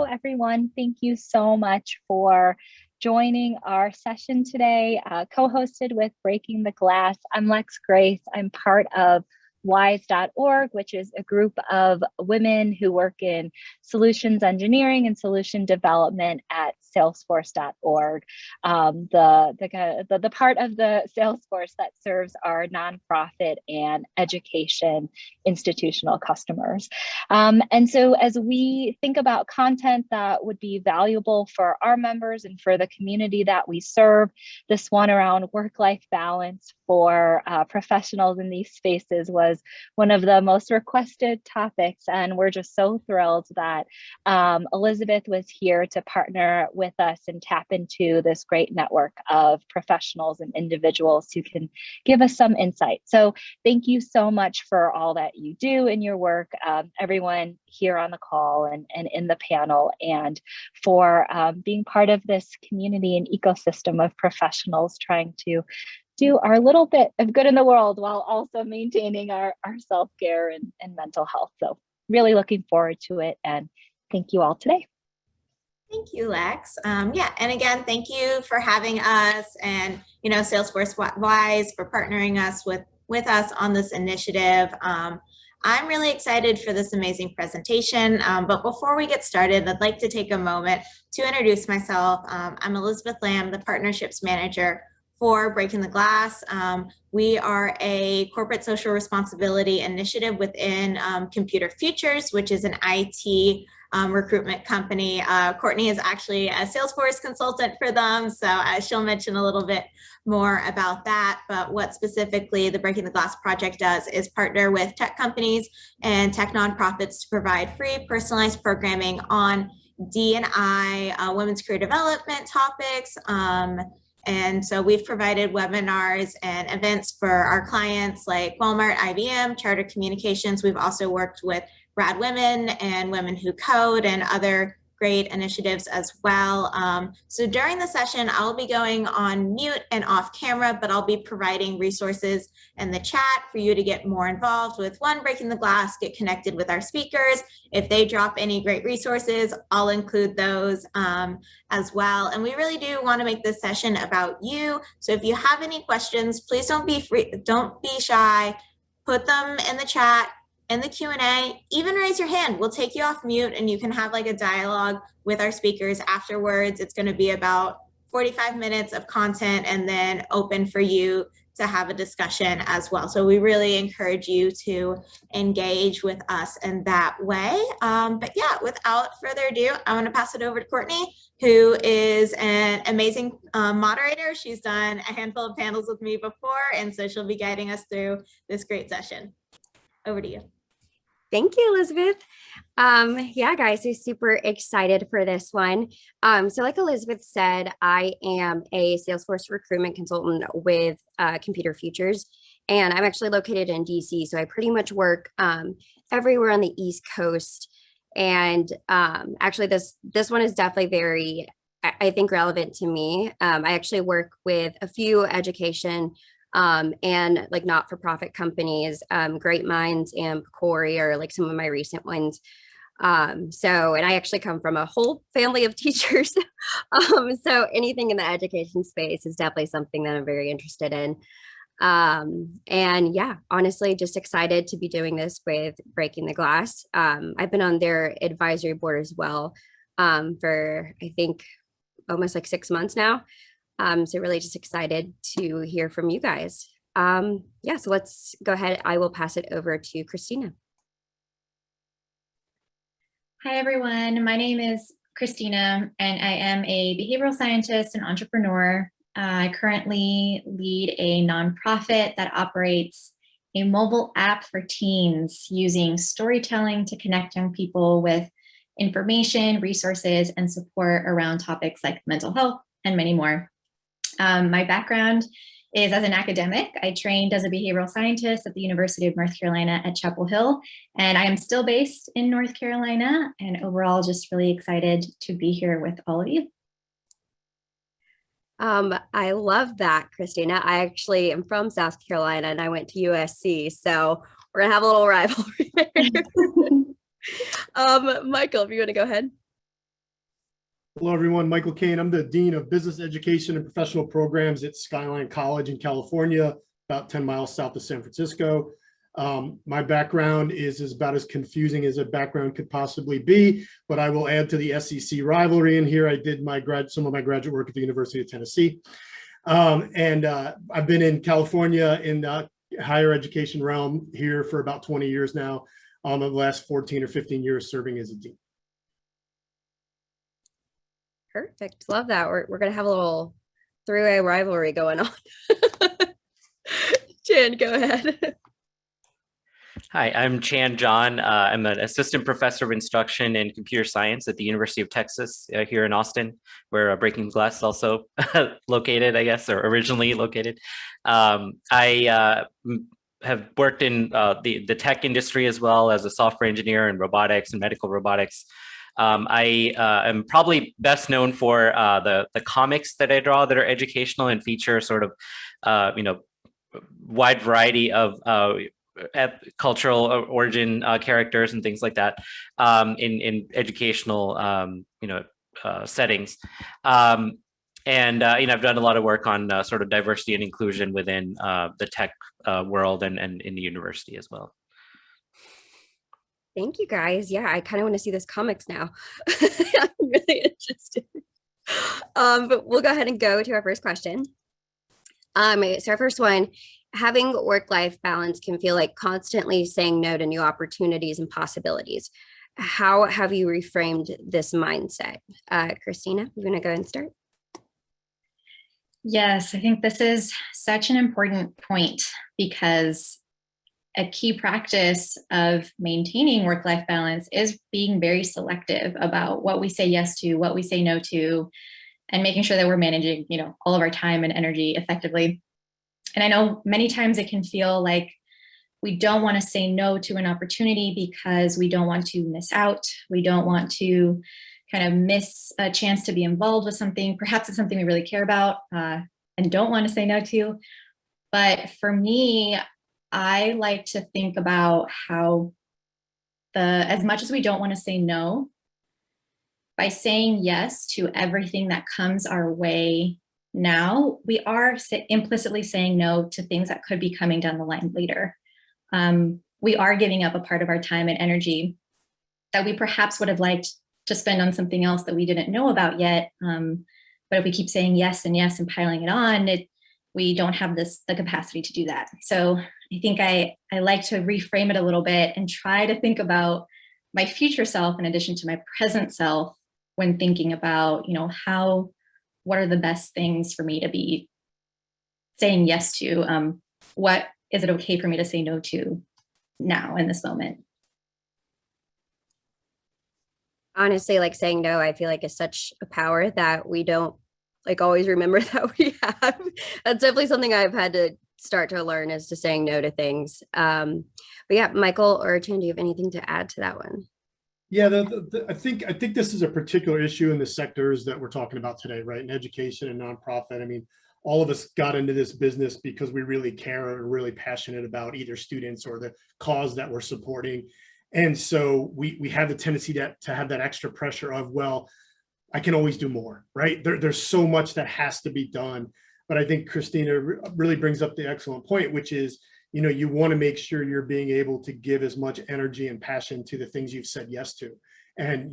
everyone. Thank you so much for joining our session today, co-hosted with Breaking the Glass. I'm Lex Grace. I'm part of wise.org, which is a group of women who work in solutions engineering and solution development at salesforce.org, the part of the Salesforce that serves our nonprofit and education institutional customers. And so as we think about content that would be valuable for our members and for the community that we serve, this one around work-life balance for professionals in these spaces was one of the most requested topics. And we're just so thrilled that Elizabeth was here to partner with us and tap into this great network of professionals and individuals who can give us some insight. So thank you so much for all that you do in your work, everyone here on the call and in the panel, and for being part of this community and ecosystem of professionals trying to do our little bit of good in the world while also maintaining our self-care and mental health. So really looking forward to it, and thank you all today. Thank you, Lex. Yeah, and again, thank you for having us, and Salesforce Wise for partnering us with us on this initiative. I'm really excited for this amazing presentation, but before we get started, I'd like to take a moment to introduce myself. I'm Elizabeth Lamb, the Partnerships Manager for Breaking the Glass. We are a corporate social responsibility initiative within Computer Futures, which is an IT recruitment company. Courtney is actually a Salesforce consultant for them, so she'll mention a little bit more about that. But what specifically the Breaking the Glass project does is partner with tech companies and tech nonprofits to provide free personalized programming on D&I, women's career development topics. And so we've provided webinars and events for our clients like Walmart, IBM, Charter Communications. We've also worked with Rad Women and Women Who Code and other great initiatives as well. So during the session, I'll be going on mute and off camera, but I'll be providing resources in the chat for you to get more involved with Breaking the Glass, get connected with our speakers. If they drop any great resources, I'll include those as well. And we really do want to make this session about you. So if you have any questions, please don't be shy, put them in the chat, in the Q&A, even raise your hand. We'll take you off mute and you can have like a dialogue with our speakers afterwards. It's going to be about 45 minutes of content and then open for you to have a discussion as well. So we really encourage you to engage with us in that way. But yeah, without further ado, I want to pass it over to Courtney, who is an amazing moderator. She's done a handful of panels with me before, and so she'll be guiding us through this great session. Over to you. Thank you, Elizabeth. Yeah, guys, I'm super excited for this one. So like Elizabeth said, I am a Salesforce recruitment consultant with Computer Futures, and I'm actually located in DC. So I pretty much work everywhere on the East Coast. And actually, this one is definitely very, I think, relevant to me. I actually work with a few education and like not-for-profit companies, Great Minds and Corey are like some of my recent ones. And I actually come from a whole family of teachers. So anything in the education space is definitely something that I'm very interested in. And yeah, honestly, just excited to be doing this with Breaking the Glass. I've been on their advisory board as well for, I think, almost like 6 months now. So really just excited to hear from you guys. Yeah, so let's go ahead. I will pass it over to Christina. Hi, everyone. My name is Christina, and I am a behavioral scientist and entrepreneur. I currently lead a nonprofit that operates a mobile app for teens using storytelling to connect young people with information, resources, and support around topics like mental health and many more. My background is as an academic. I trained as a behavioral scientist at the University of North Carolina at Chapel Hill, and I am still based in North Carolina, and overall just really excited to be here with all of you. I love that, Christina. I actually am from South Carolina and I went to USC, so we're gonna have a little rivalry there. Michael, if you want to go ahead. Hello, everyone. Michael Kane. I'm the Dean of Business Education and Professional Programs at Skyline College in California, about 10 miles south of San Francisco. My background is about as confusing as a background could possibly be, but I will add to the SEC rivalry in here. I did some of my graduate work at the University of Tennessee. I've been in California in the higher education realm here for about 20 years now, the last 14 or 15 years serving as a dean. Perfect. Love that. We're going to have a little three-way rivalry going on. Jan, go ahead. Hi, I'm Chan John. I'm an assistant professor of instruction in computer science at the University of Texas here in Austin, where Breaking Glass is also located, I guess, or originally located. I have worked in the tech industry as well as a software engineer in robotics and medical robotics. I am probably best known for the comics that I draw that are educational and feature sort of, wide variety of cultural origin characters and things like that in educational settings. I've done a lot of work on sort of diversity and inclusion within the tech world and in the university as well. Thank you, guys. Yeah, I kind of want to see this comics now. I'm really interested. But we'll go ahead and go to our first question. So our first one, having work-life balance can feel like constantly saying no to new opportunities and possibilities. How have you reframed this mindset? Christina, you want to go and start? Yes, I think this is such an important point because a key practice of maintaining work-life balance is being very selective about what we say yes to, what we say no to, and making sure that we're managing, all of our time and energy effectively. And I know many times it can feel like we don't want to say no to an opportunity because we don't want to miss out. We don't want to kind of miss a chance to be involved with something. Perhaps it's something we really care about and don't want to say no to. But for me, I like to think about how as much as we don't want to say no, by saying yes to everything that comes our way now, we are implicitly saying no to things that could be coming down the line later. We are giving up a part of our time and energy that we perhaps would have liked to spend on something else that we didn't know about yet. But if we keep saying yes and piling it on, we don't have the capacity to do that. So I think I like to reframe it a little bit and try to think about my future self in addition to my present self when thinking about, what are the best things for me to be saying yes to? What is it okay for me to say no to now in this moment? Honestly, like saying no, I feel like is such a power that we don't always remember that we have. That's definitely something I've had to start to learn, is to saying no to things. But yeah, Michael or Chan, do you have anything to add to that one? Yeah, I think this is a particular issue in the sectors that we're talking about today, right? In education and nonprofit. I mean, all of us got into this business because we really care or are really passionate about either students or the cause that we're supporting. And so we have the tendency to have that extra pressure of, well, I can always do more, right? There's so much that has to be done. But I think Christina really brings up the excellent point, which is, you want to make sure you're being able to give as much energy and passion to the things you've said yes to. And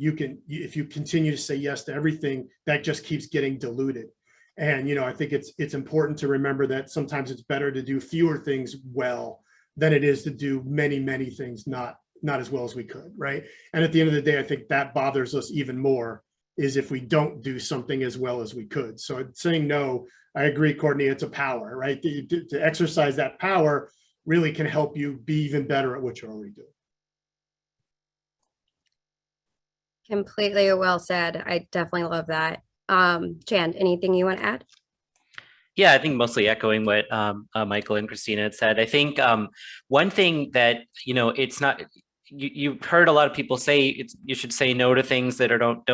if you continue to say yes to everything, that just keeps getting diluted. And, I think it's important to remember that sometimes it's better to do fewer things well than it is to do many, many things not as well as we could, right? And at the end of the day, I think that bothers us even more, is if we don't do something as well as we could. So saying no, I agree, Courtney, it's a power, right? To exercise that power really can help you be even better at what you're already doing. Completely well said. I definitely love that. Jan, anything you want to add? Yeah, I think mostly echoing what Michael and Christina had said. I think one thing that, it's not, you've heard a lot of people say you should say no to things that aren't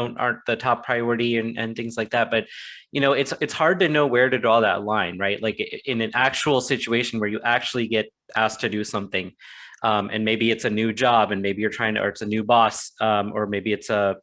the top priority and things like that. But it's hard to know where to draw that line, right? Like in an actual situation where you actually get asked to do something, and maybe it's a new job, and maybe you're or it's a new boss, or maybe it's a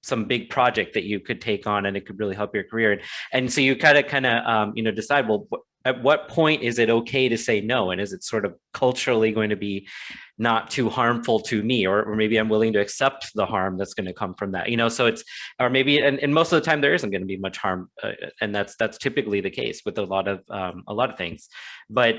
some big project that you could take on and it could really help your career. And so you kind of decide, well, at what point is it okay to say no? And is it sort of culturally going to be not too harmful to me, or maybe I'm willing to accept the harm that's going to come from that, so it's, or maybe, and most of the time there isn't going to be much harm. And that's typically the case with a lot of things. But,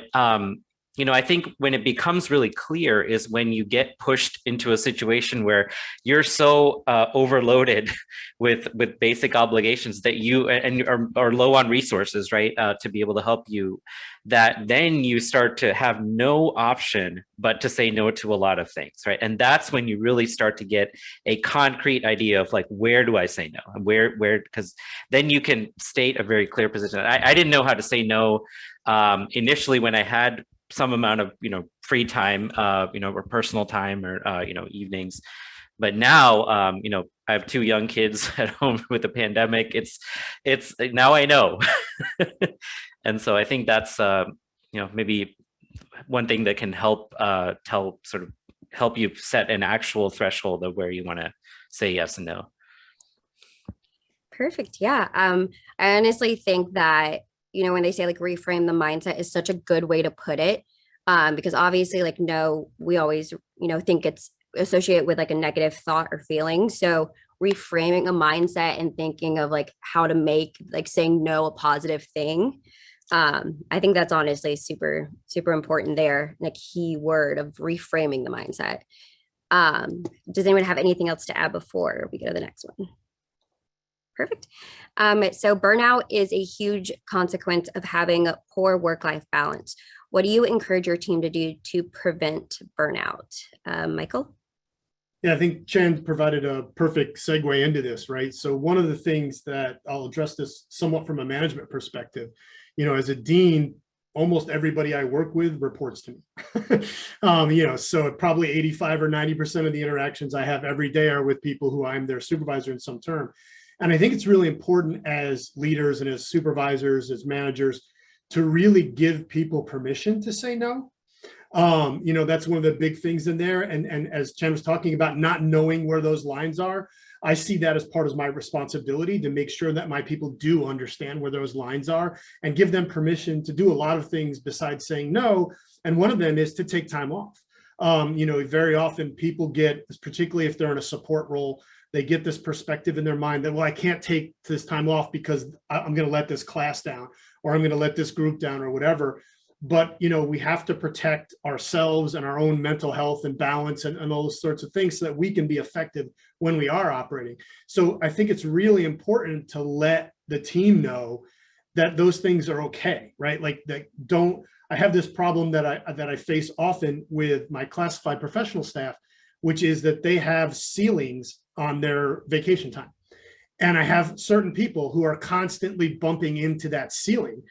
I think when it becomes really clear is when you get pushed into a situation where you're so overloaded with basic obligations that you are low on resources, right, to be able to help you, that then you start to have no option but to say no to a lot of things, right? And that's when you really start to get a concrete idea of like, where do I say no? And where, because then you can state a very clear position. I didn't know how to say no initially when I had some amount of free time, or personal time, or evenings. But now, I have 2 young kids at home with the pandemic. It's now I know. And so I think that's maybe one thing that can help help you set an actual threshold of where you want to say yes and no. Perfect. Yeah. I honestly think that, when they say like reframe the mindset is such a good way to put it. Because obviously like, no, we always, think it's associated with like a negative thought or feeling. So reframing a mindset and thinking of like how to make like saying no a positive thing. I think that's honestly super, super important there. And a key word of reframing the mindset. Does anyone have anything else to add before we go to the next one? Perfect. So burnout is a huge consequence of having a poor work-life balance. What do you encourage your team to do to prevent burnout? Michael? Yeah, I think Chan provided a perfect segue into this, right? So one of the things that I'll address this somewhat from a management perspective, as a dean, almost everybody I work with reports to me. So probably 85 or 90% of the interactions I have every day are with people who I'm their supervisor in some term. And I think it's really important as leaders and as supervisors, as managers, to really give people permission to say no. That's one of the big things in there. And as Chen was talking about, not knowing where those lines are, I see that as part of my responsibility to make sure that my people do understand where those lines are and give them permission to do a lot of things besides saying no. And one of them is to take time off. Very often people get, particularly if they're in a support role, they get this perspective in their mind that, well, I can't take this time off because I'm going to let this class down, or I'm going to let this group down, or whatever. But, we have to protect ourselves and our own mental health and balance and all those sorts of things so that we can be effective when we are operating. So I think it's really important to let the team know that those things are okay, right? Like I have this problem that I face often with my classified professional staff, which is that they have ceilings on their vacation time. And I have certain people who are constantly bumping into that ceiling.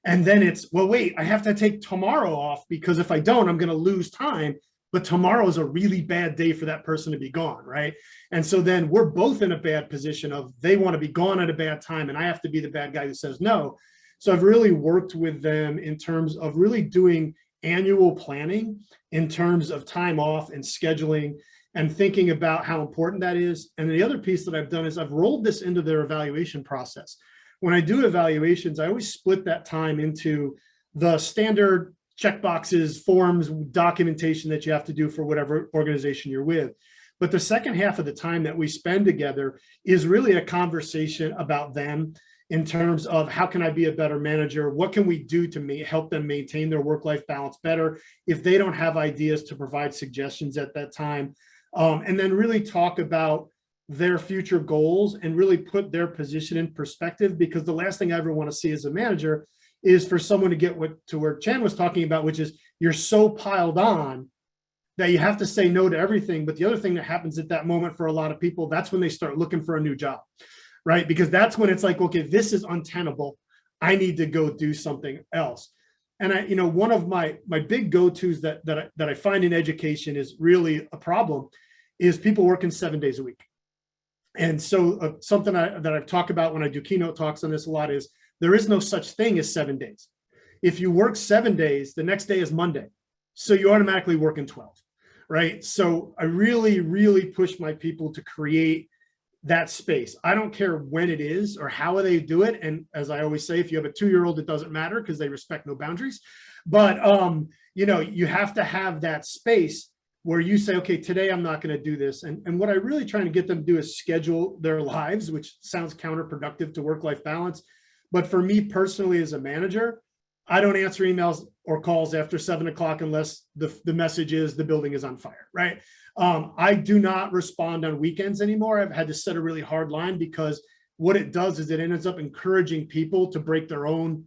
And then it's, well, wait, I have to take tomorrow off because if I don't, I'm going to lose time. But tomorrow is a really bad day for that person to be gone, right? And so then we're both in a bad position of they want to be gone at a bad time and I have to be the bad guy who says no. So I've really worked with them in terms of really doing annual planning in terms of time off and scheduling and thinking about how important that is. And the other piece that I've done is I've rolled this into their evaluation process. When I do evaluations, I always split that time into the standard checkboxes, forms, documentation that you have to do for whatever organization you're with. But the second half of the time that we spend together is really a conversation about them in terms of how can I be a better manager? What can we do to help them maintain their work-life balance better? If they don't have ideas, to provide suggestions at that time. And then really talk about their future goals and really put their position in perspective, because the last thing I ever want to see as a manager is for someone to get to where Chan was talking about, which is you're so piled on that you have to say no to everything. But the other thing that happens at that moment for a lot of people, that's when they start looking for a new job, right? Because that's when it's like, okay, this is untenable. I need to go do something else. And one of my big go-tos that I find in education is really a problem is people working 7 days a week. And so something that I've talked about when I do keynote talks on this a lot is there is no such thing as 7 days. If you work 7 days, the next day is Monday. So you automatically work in 12, right? So I really, really push my people to create that space. I don't care when it is or how they do it. And as I always say, if you have a 2-year-old, it doesn't matter because they respect no boundaries. But, you know, you have to have that space where you say, okay, today I'm not going to do this. And what I really trying to get them to do is schedule their lives, which sounds counterproductive to work-life balance. But for me personally, as a manager, I don't answer emails or calls after 7 o'clock unless the message is the building is on fire, right? I do not respond on weekends anymore. I've had to set a really hard line because what it does is it ends up encouraging people to break their own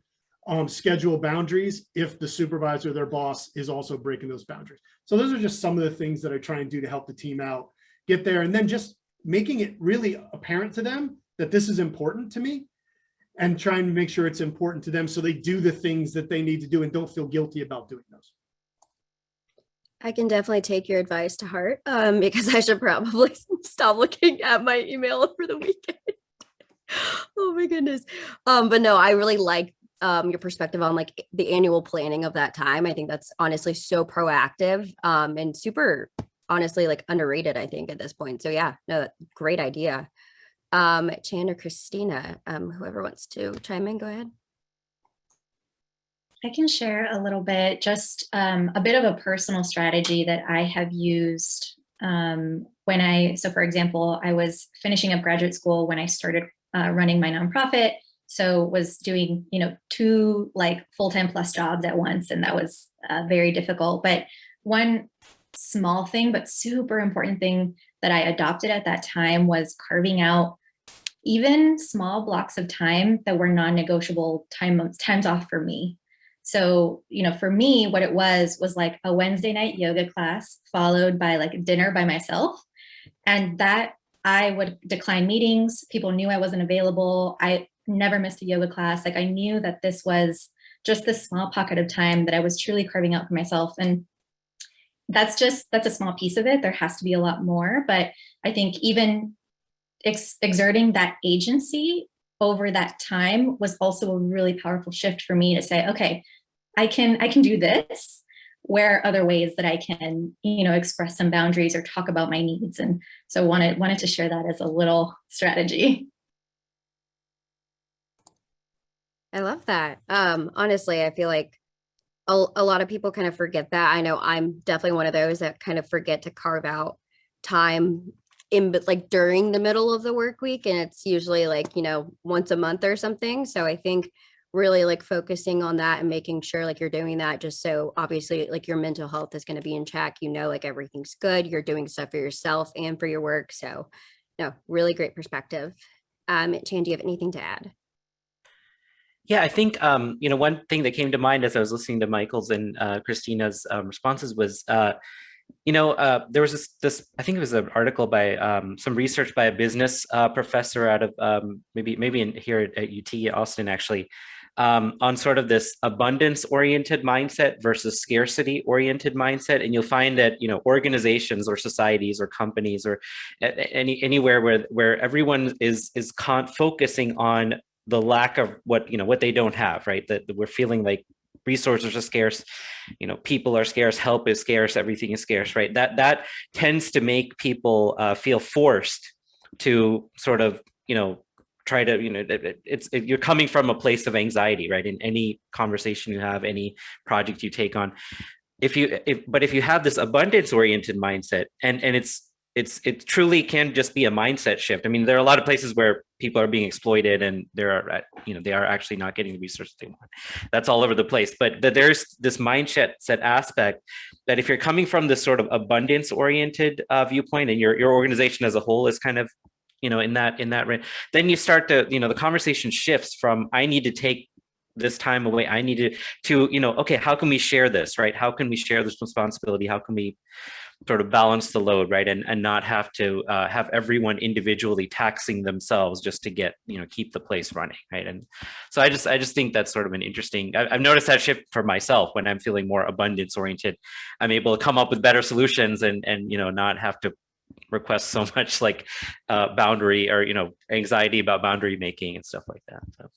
schedule boundaries if the supervisor or their boss is also breaking those boundaries. So those are just some of the things that I try and do to help the team out, get there, and then just making it really apparent to them that this is important to me and trying to make sure it's important to them so they do the things that they need to do and don't feel guilty about doing those. I can definitely take your advice to heart because I should probably stop looking at my email for the weekend. Oh my goodness. But no, I really like your perspective on like the annual planning of that time. I think that's honestly so proactive and super honestly like underrated, I think, at this point. So yeah, no, great idea. Chan or Christina, whoever wants to chime in, go ahead. I can share a little bit, just a bit of a personal strategy that I have used so for example, I was finishing up graduate school when I started running my nonprofit. So was doing, 2 like full-time plus jobs at once. And that was very difficult. But one small thing, but super important thing that I adopted at that time was carving out even small blocks of time that were non-negotiable times off for me. So, for me, what it was like a Wednesday night yoga class followed by like dinner by myself. And that I would decline meetings. People knew I wasn't available. I never missed a yoga class. Like I knew that this was just this small pocket of time that I was truly carving out for myself. And that's a small piece of it. There has to be a lot more. But I think even exerting that agency over that time was also a really powerful shift for me to say, okay, I can do this. Where are other ways that I can, express some boundaries or talk about my needs? And so wanted to share that as a little strategy. I love that. Honestly, I feel like a lot of people kind of forget that. I know I'm definitely one of those that kind of forget to carve out time like during the middle of the work week. And it's usually like, once a month or something. So I think really like focusing on that and making sure like you're doing that just so obviously like your mental health is going to be in check, like everything's good. You're doing stuff for yourself and for your work. So no, really great perspective. Chan, do you have anything to add? Yeah, I think, one thing that came to mind as I was listening to Michael's and Christina's responses was, there was this, I think it was an article by some research by a business professor out of maybe here at UT Austin, actually, on sort of this abundance-oriented mindset versus scarcity-oriented mindset. And you'll find that, organizations or societies or companies or anywhere where everyone is focusing on the lack of what they don't have, right? That we're feeling like resources are scarce, people are scarce, help is scarce, everything is scarce, right? That tends to make people feel forced to sort of, try to, you're coming from a place of anxiety, right? In any conversation you have, any project you take on, but if you have this abundance oriented mindset and it truly can just be a mindset shift. I mean, there are a lot of places where people are being exploited and they are actually not getting the resources they want. That's all over the place. But there's this mindset aspect that if you're coming from this sort of abundance oriented viewpoint and your organization as a whole is kind of, in that range, then you start to, the conversation shifts from I need to take this time away. I need to, okay, how can we share this, right? How can we share this responsibility? How can we sort of balance the load, right? And not have to have everyone individually taxing themselves just to get, keep the place running, right? And so I just think that's sort of an interesting, I've noticed that shift for myself when I'm feeling more abundance oriented. I'm able to come up with better solutions and not have to request so much like boundary or, anxiety about boundary making and stuff like that. So.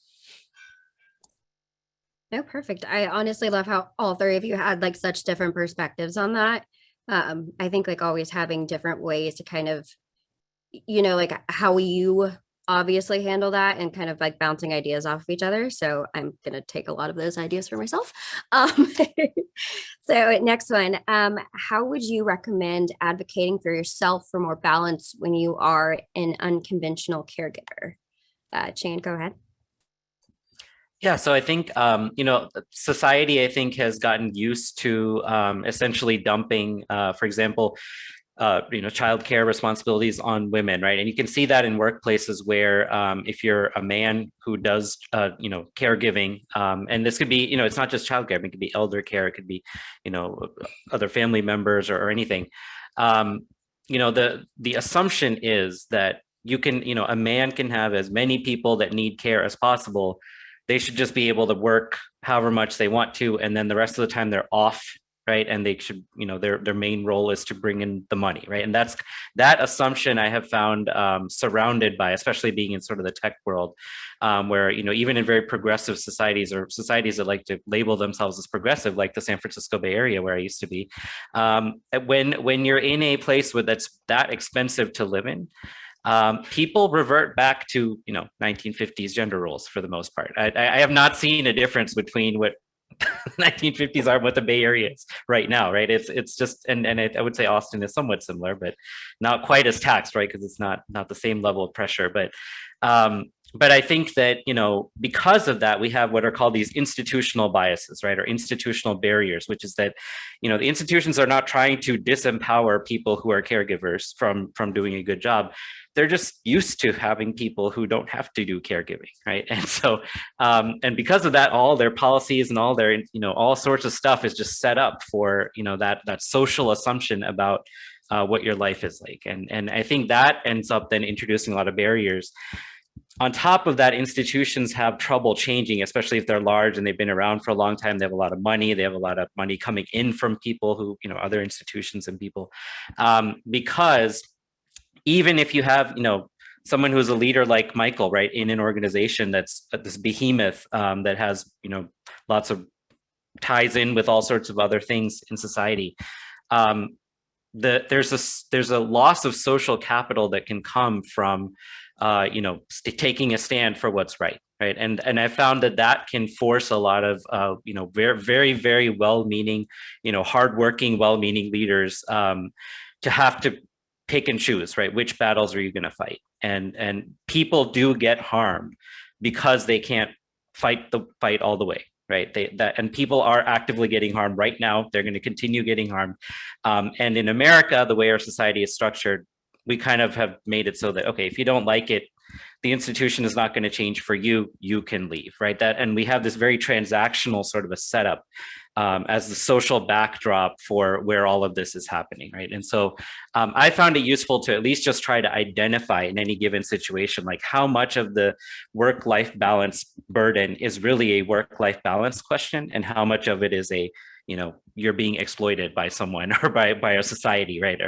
No, perfect. I honestly love how all three of you had like such different perspectives on that. I think like always having different ways to kind of, you know, like how you obviously handle that and kind of like bouncing ideas off of each other. So I'm going to take a lot of those ideas for myself. So next one, how would you recommend advocating for yourself for more balance when you are an unconventional caregiver? Chan, go ahead. Yeah, so I think, you know, society, I think, has gotten used to essentially dumping, for example, you know, childcare responsibilities on women, right? And you can see that in workplaces where if you're a man who does, you know, caregiving, and this could be, you know, it's not just childcare, it could be elder care, it could be, you know, other family members or anything. You know, the assumption is that you can, you know, a man can have as many people that need care as possible. They should just be able to work however much they want to, and then the rest of the time they're off, right? And they should, you know, their main role is to bring in the money, right? And that's that assumption I have found surrounded by, especially being in sort of the tech world, where, you know, even in very progressive societies or societies that like to label themselves as progressive, like the San Francisco Bay Area where I used to be, when you're in a place where that's that expensive to live in, people revert back to, you know, 1950s gender roles for the most part. I have not seen a difference between what 1950s are and what the Bay Area is right now, right? It's just, and I would say Austin is somewhat similar, but not quite as taxed, right? Because it's not the same level of pressure. But I think that, you know, because of that, we have what are called these institutional biases, right? Or institutional barriers, which is that, you know, the institutions are not trying to disempower people who are caregivers from doing a good job. They're just used to having people who don't have to do caregiving, right? And so, and because of that, all their policies and all their, you know, all sorts of stuff is just set up for, you know, that social assumption about what your life is like. And I think that ends up then introducing a lot of barriers. On top of that, institutions have trouble changing, especially if they're large and they've been around for a long time. They have a lot of money. They have a lot of money coming in from people who, you know, other institutions and people, because even if you have, you know, someone who's a leader like Michael, right, in an organization that's this behemoth that has, you know, lots of ties in with all sorts of other things in society, there's a loss of social capital that can come from, you know, taking a stand for what's right, right? And I found that can force a lot of, you know, very, very well-meaning, you know, hardworking, well-meaning leaders to have to pick and choose, right? Which battles are you going to fight? And people do get harmed because they can't fight all the way, right? And people are actively getting harmed right now. They're going to continue getting harmed. And in America, the way our society is structured, we kind of have made it so that, okay, if you don't like it, the institution is not going to change for you, you can leave, right? And we have this very transactional sort of a setup as the social backdrop for where all of this is happening, right? And so I found it useful to at least just try to identify in any given situation, like how much of the work-life balance burden is really a work-life balance question, and how much of it is a, you know, you're being exploited by someone or by a society, right?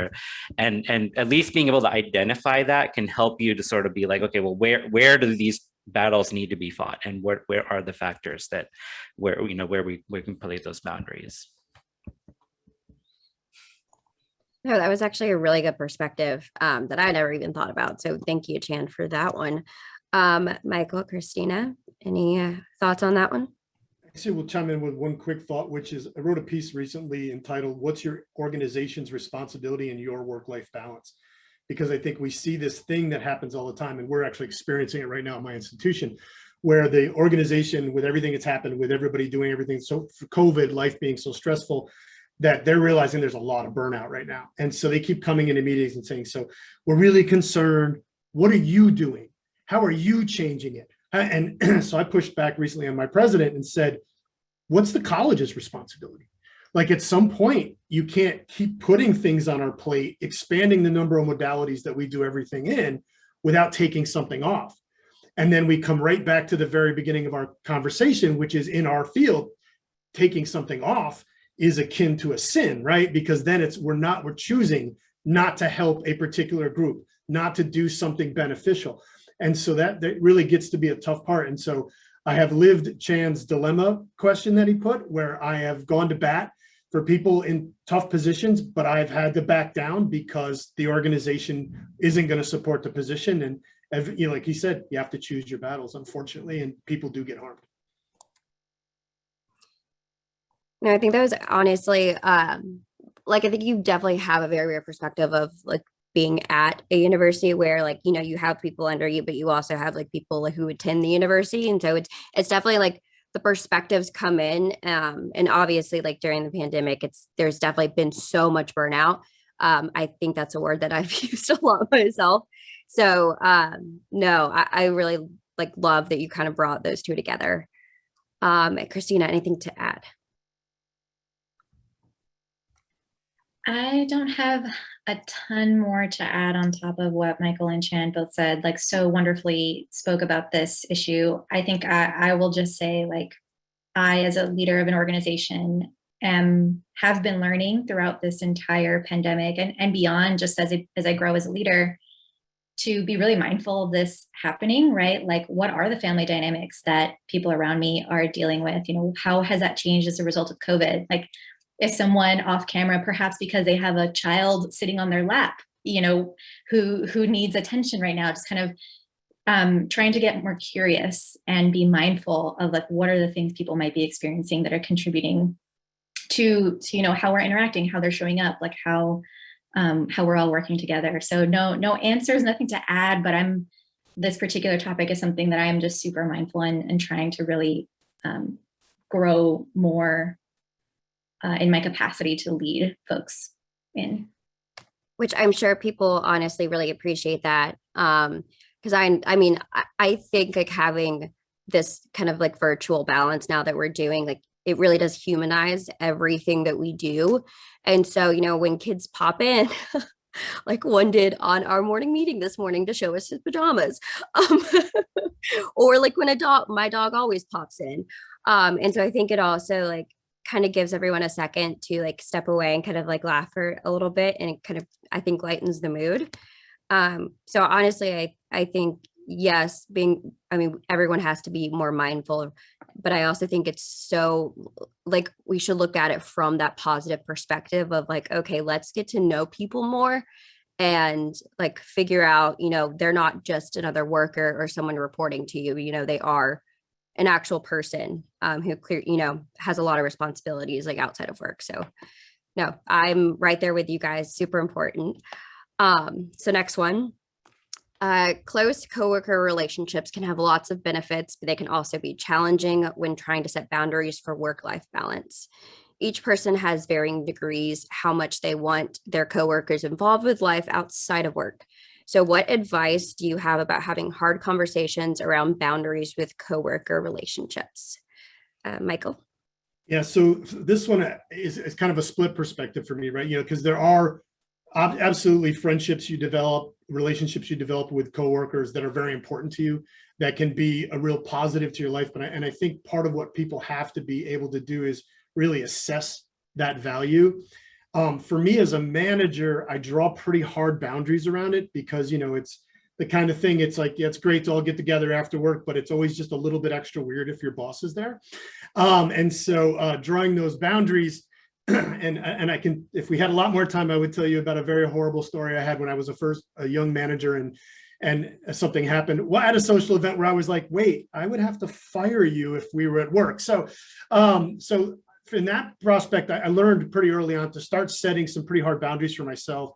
And at least being able to identify that can help you to sort of be like, okay, well, where do these battles need to be fought, and where are the factors that where we can play those boundaries. No, that was actually a really good perspective that I never even thought about. So thank you, Chan, for that one. Michael, Christina, any thoughts on that one? Actually, we'll chime in with one quick thought, which is I wrote a piece recently entitled, "What's your organization's responsibility in your work-life balance?" Because I think we see this thing that happens all the time, and we're actually experiencing it right now at my institution, where the organization, with everything that's happened, with everybody doing everything, so for COVID, life being so stressful, that they're realizing there's a lot of burnout right now. And so they keep coming into meetings and saying, so we're really concerned. What are you doing? How are you changing it? And so I pushed back recently on my president and said, what's the college's responsibility? Like at some point, you can't keep putting things on our plate, expanding the number of modalities that we do everything in without taking something off. And then we come right back to the very beginning of our conversation, which is in our field, taking something off is akin to a sin, right? Because then we're choosing not to help a particular group, not to do something beneficial. And so that really gets to be a tough part. And so I have lived Chan's dilemma question that he put, where I have gone to bat for people in tough positions, but I've had to back down because the organization isn't going to support the position. And you know, like he said, you have to choose your battles, unfortunately, and people do get harmed. No, I think that was honestly, like, I think you definitely have a very rare perspective of like being at a university where, like, you know, you have people under you, but you also have like people like, who attend the university. And so it's definitely like the perspectives come in. And obviously like during the pandemic, there's definitely been so much burnout. I think that's a word that I've used a lot myself. So no, I really like love that you kind of brought those two together. Christina, anything to add? I don't have a ton more to add on top of what Michael and Chan both said, like so wonderfully spoke about this issue. I think I will just say, like, I, as a leader of an organization, have been learning throughout this entire pandemic and beyond, just as I grow as a leader, to be really mindful of this happening, right? Like, what are the family dynamics that people around me are dealing with? You know, how has that changed as a result of COVID? Like, is someone off camera, perhaps because they have a child sitting on their lap, you know, who needs attention right now? Just kind of trying to get more curious and be mindful of like, what are the things people might be experiencing that are contributing to you know, how we're interacting, how they're showing up, like how we're all working together. So no answers, nothing to add, but this particular topic is something that I am just super mindful and trying to really grow more in my capacity to lead folks in. Which I'm sure people honestly really appreciate that. Because I mean, I think like having this kind of like virtual balance now that we're doing, like it really does humanize everything that we do. And so, you know, when kids pop in, like one did on our morning meeting this morning to show us his pajamas, or like when my dog always pops in. And so I think it also like kind of gives everyone a second to like step away and kind of like laugh for a little bit, and it kind of, I think, lightens the mood. So honestly, I think, yes, everyone has to be more mindful, but I also think it's so like, we should look at it from that positive perspective of like, okay, let's get to know people more and like figure out, you know, they're not just another worker or someone reporting to you, you know, they are an actual person who has a lot of responsibilities like outside of work. So no, I'm right there with you guys. Super important. So next one, close coworker relationships can have lots of benefits, but they can also be challenging when trying to set boundaries for work-life balance. Each person has varying degrees how much they want their coworkers involved with life outside of work. So what advice do you have about having hard conversations around boundaries with coworker relationships? Michael? Yeah, so this one is kind of a split perspective for me, right? You know, because there are absolutely friendships you develop, relationships you develop with coworkers that are very important to you, that can be a real positive to your life. But I think part of what people have to be able to do is really assess that value. For me as a manager, I draw pretty hard boundaries around it because, you know, it's the kind of thing, it's like, yeah, it's great to all get together after work, but it's always just a little bit extra weird if your boss is there. And so drawing those boundaries, and I can, if we had a lot more time, I would tell you about a very horrible story I had when I was a young manager and something happened at a social event where I was like, wait, I would have to fire you if we were at work. So in that prospect, I learned pretty early on to start setting some pretty hard boundaries for myself.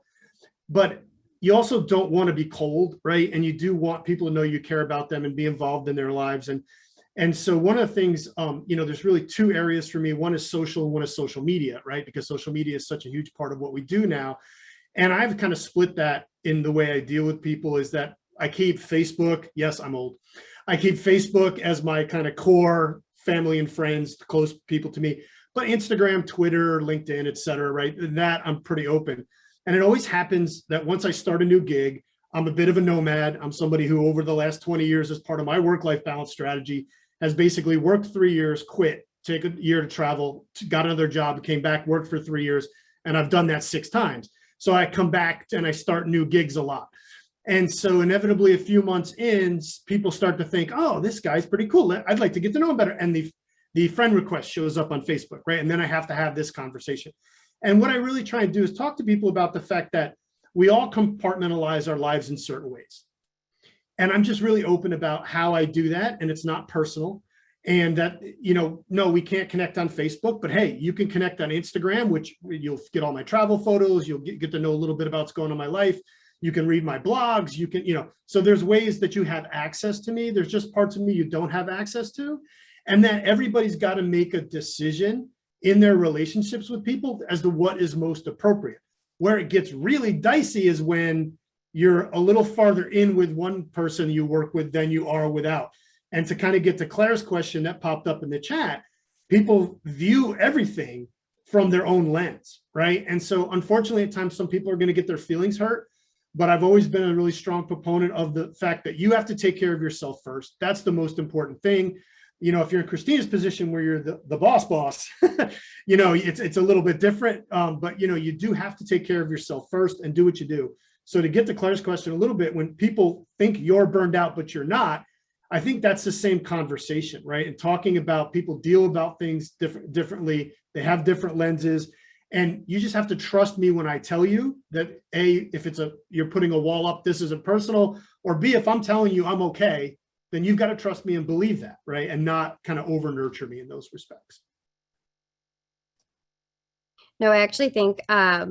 But you also don't want to be cold, right? And you do want people to know you care about them and be involved in their lives. And so one of the things, you know, there's really two areas for me. One is social, one is social media, right? Because social media is such a huge part of what we do now. And I've kind of split that in the way I deal with people, is that I keep Facebook. Yes, I'm old. I keep Facebook as my kind of core family and friends, close people to me. But Instagram, Twitter, LinkedIn, et cetera, right? That I'm pretty open. And it always happens that once I start a new gig, I'm a bit of a nomad. I'm somebody who over the last 20 years, as part of my work-life balance strategy, has basically worked 3 years, quit, take a year to travel, got another job, came back, worked for 3 years. And I've done that 6 times. So I come back and I start new gigs a lot. And so inevitably a few months in, people start to think, oh, this guy's pretty cool. I'd like to get to know him better. And the friend request shows up on Facebook, right? And then I have to have this conversation. And what I really try and do is talk to people about the fact that we all compartmentalize our lives in certain ways. And I'm just really open about how I do that. And it's not personal. And that, you know, no, we can't connect on Facebook, but hey, you can connect on Instagram, which you'll get all my travel photos. You'll get to know a little bit about what's going on in my life. You can read my blogs. You can, you know, so there's ways that you have access to me. There's just parts of me you don't have access to. And that everybody's got to make a decision in their relationships with people as to what is most appropriate. Where it gets really dicey is when you're a little farther in with one person you work with than you are without. And to kind of get to Claire's question that popped up in the chat, people view everything from their own lens, right? And so unfortunately, at times, some people are going to get their feelings hurt, but I've always been a really strong proponent of the fact that you have to take care of yourself first. That's the most important thing. You know, if you're in Christina's position where you're the boss, you know, it's a little bit different, but you know, you do have to take care of yourself first and do what you do. So to get to Claire's question a little bit, when people think you're burned out, but you're not, I think that's the same conversation, right? And talking about people deal about things differently. They have different lenses. And you just have to trust me when I tell you that A, if you're putting a wall up, this isn't personal, or B, if I'm telling you I'm okay, then you've got to trust me and believe that, right? And not kind of over nurture me in those respects. No, I actually think I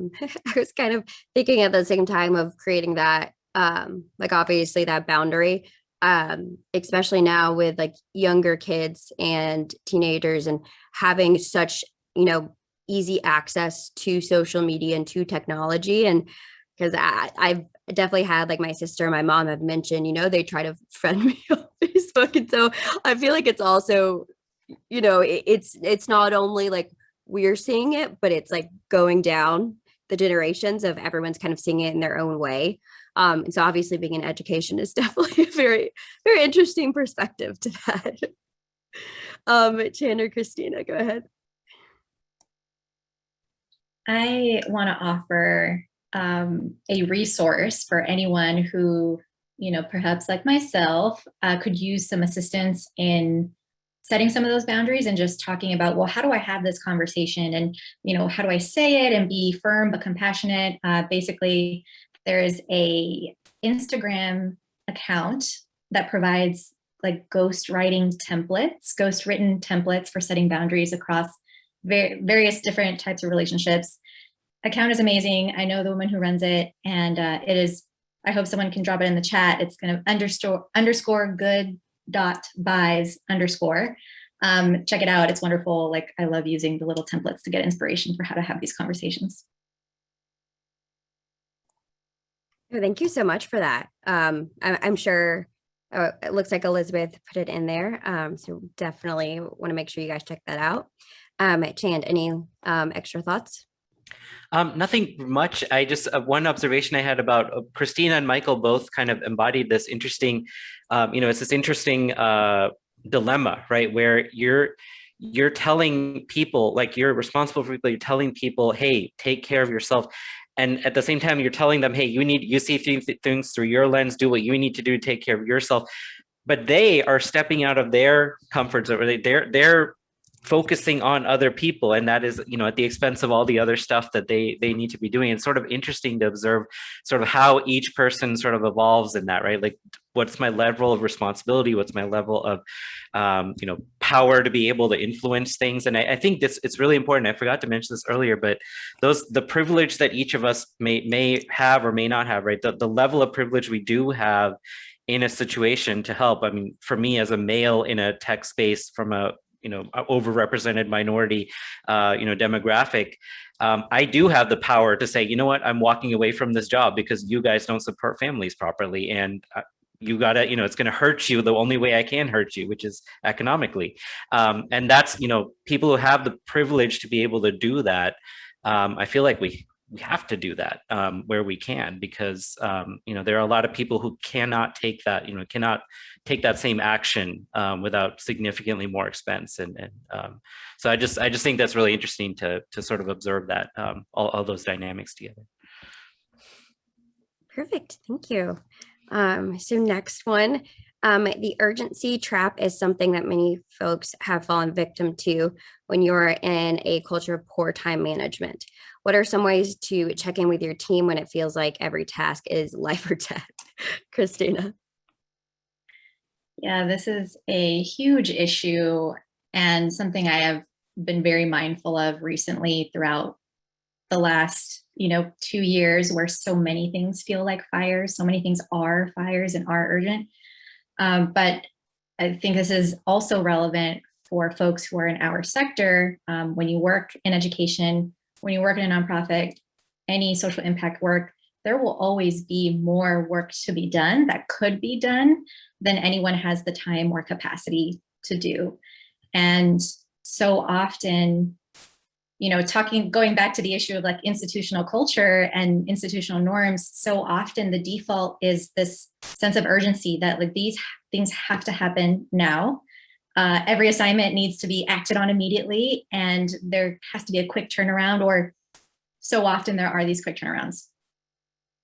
was kind of thinking at the same time of creating that, like obviously that boundary, especially now with like younger kids and teenagers and having such, you know, easy access to social media and to technology. And because I've definitely had, like my sister and my mom have mentioned, you know, they try to friend me on Facebook. And so I feel like it's also, you know, it's not only like we're seeing it, but it's like going down the generations of everyone's kind of seeing it in their own way. And so obviously being in education is definitely a very, very interesting perspective to that. Chan or Christina, go ahead. I want to offer a resource for anyone who, you know, perhaps like myself, could use some assistance in setting some of those boundaries and just talking about, well, how do I have this conversation? And, you know, how do I say it and be firm but compassionate? Basically, there is a Instagram account that provides like ghostwritten templates for setting boundaries across various different types of relationships. Account is amazing. I know the woman who runs it, and it is, I hope someone can drop it in the chat. It's going to underscore good dot buys underscore. Check it out. It's wonderful. Like, I love using the little templates to get inspiration for how to have these conversations. Thank you so much for that. I'm sure it looks like Elizabeth put it in there. So definitely want to make sure you guys check that out. Chan, any extra thoughts? Nothing much. I just one observation I had about Christina and Michael both kind of embodied this interesting, you know, it's this interesting dilemma, right? Where you're telling people, like, you're responsible for people, you're telling people, hey, take care of yourself. And at the same time, you're telling them, hey, you see things through your lens, do what you need to do to take care of yourself. But they are stepping out of their comfort zone. They're focusing on other people, and that is, you know, at the expense of all the other stuff that they need to be doing. It's sort of interesting to observe sort of how each person sort of evolves in that, right? Like, what's my level of responsibility? What's my level of, you know, power to be able to influence things? And I think it's really important. I forgot to mention this earlier, but the privilege that each of us may have or may not have, right? The level of privilege we do have in a situation to help. I mean, for me as a male in a tech space from a, you know, overrepresented minority, you know, demographic, I do have the power to say, you know what, I'm walking away from this job because you guys don't support families properly. And you gotta, you know, it's gonna hurt you the only way I can hurt you, which is economically. And that's, you know, people who have the privilege to be able to do that, I feel like we have to do that where we can, because you know, there are a lot of people who cannot take that, you know, cannot take that same action without significantly more expense. And so I just think that's really interesting to sort of observe that, all those dynamics together. Perfect, thank you. So next one, The urgency trap is something that many folks have fallen victim to when you're in a culture of poor time management. What are some ways to check in with your team when it feels like every task is life or death? Christina. Yeah, this is a huge issue and something I have been very mindful of recently throughout the last 2 years, where so many things feel like fires, so many things are fires and are urgent. But I think this is also relevant for folks who are in our sector. When you work in education, when you work in a nonprofit, any social impact work, there will always be more work to be done that could be done than anyone has the time or capacity to do. And so often, going back to the issue of like institutional culture and institutional norms, so often the default is this sense of urgency that like these things have to happen now. Every assignment needs to be acted on immediately, and there has to be a quick turnaround, or so often there are these quick turnarounds.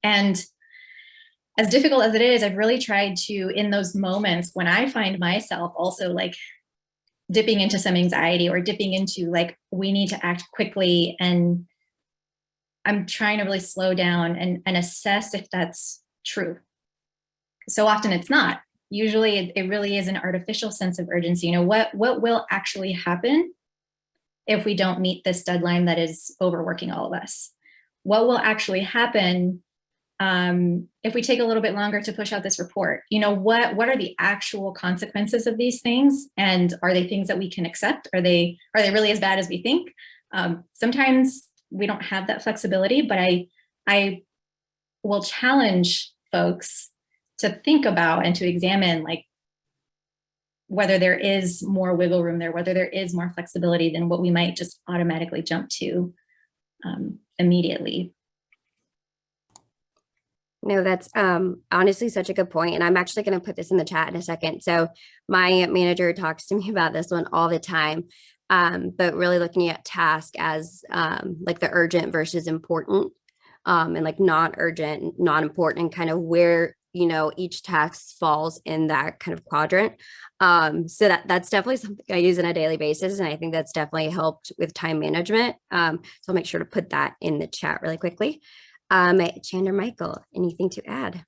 And as difficult as it is, I've really tried to, in those moments when I find myself also like dipping into some anxiety or dipping into like, we need to act quickly, and I'm trying to really slow down and assess if that's true. So often it's not. Usually it really is an artificial sense of urgency. What will actually happen if we don't meet this deadline that is overworking all of us? What will actually happen if we take a little bit longer to push out this report? What are the actual consequences of these things? And are they things that we can accept? Are they really as bad as we think? Sometimes we don't have that flexibility, but I will challenge folks to think about and to examine like whether there is more wiggle room there, whether there is more flexibility than what we might just automatically jump to immediately. No, that's honestly such a good point. And I'm actually going to put this in the chat in a second. So my manager talks to me about this one all the time, but really looking at task as like the urgent versus important, and like not urgent, not important, and kind of where, each task falls in that kind of quadrant. So that's definitely something I use on a daily basis. And I think that's definitely helped with time management. So I'll make sure to put that in the chat really quickly. Chandler, Michael, anything to add?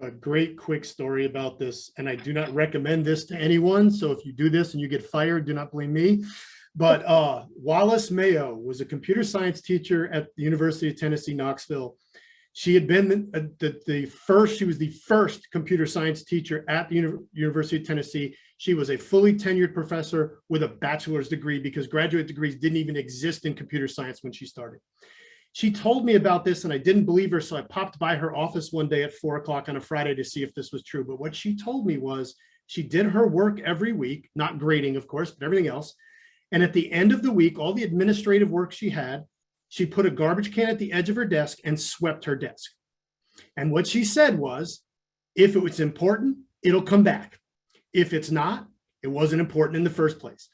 A great quick story about this, and I do not recommend this to anyone. So if you do this and you get fired, do not blame me. But Wallace Mayo was a computer science teacher at the University of Tennessee, Knoxville. She had been she was the first computer science teacher at the University of Tennessee. She was a fully tenured professor with a bachelor's degree, because graduate degrees didn't even exist in computer science when she started. She told me about this and I didn't believe her. So I popped by her office one day at 4 o'clock on a Friday to see if this was true. But what she told me was she did her work every week, not grading, of course, but everything else. And at the end of the week, all the administrative work she had, she put a garbage can at the edge of her desk and swept her desk. And what she said was, if it was important, it'll come back. If it's not, it wasn't important in the first place.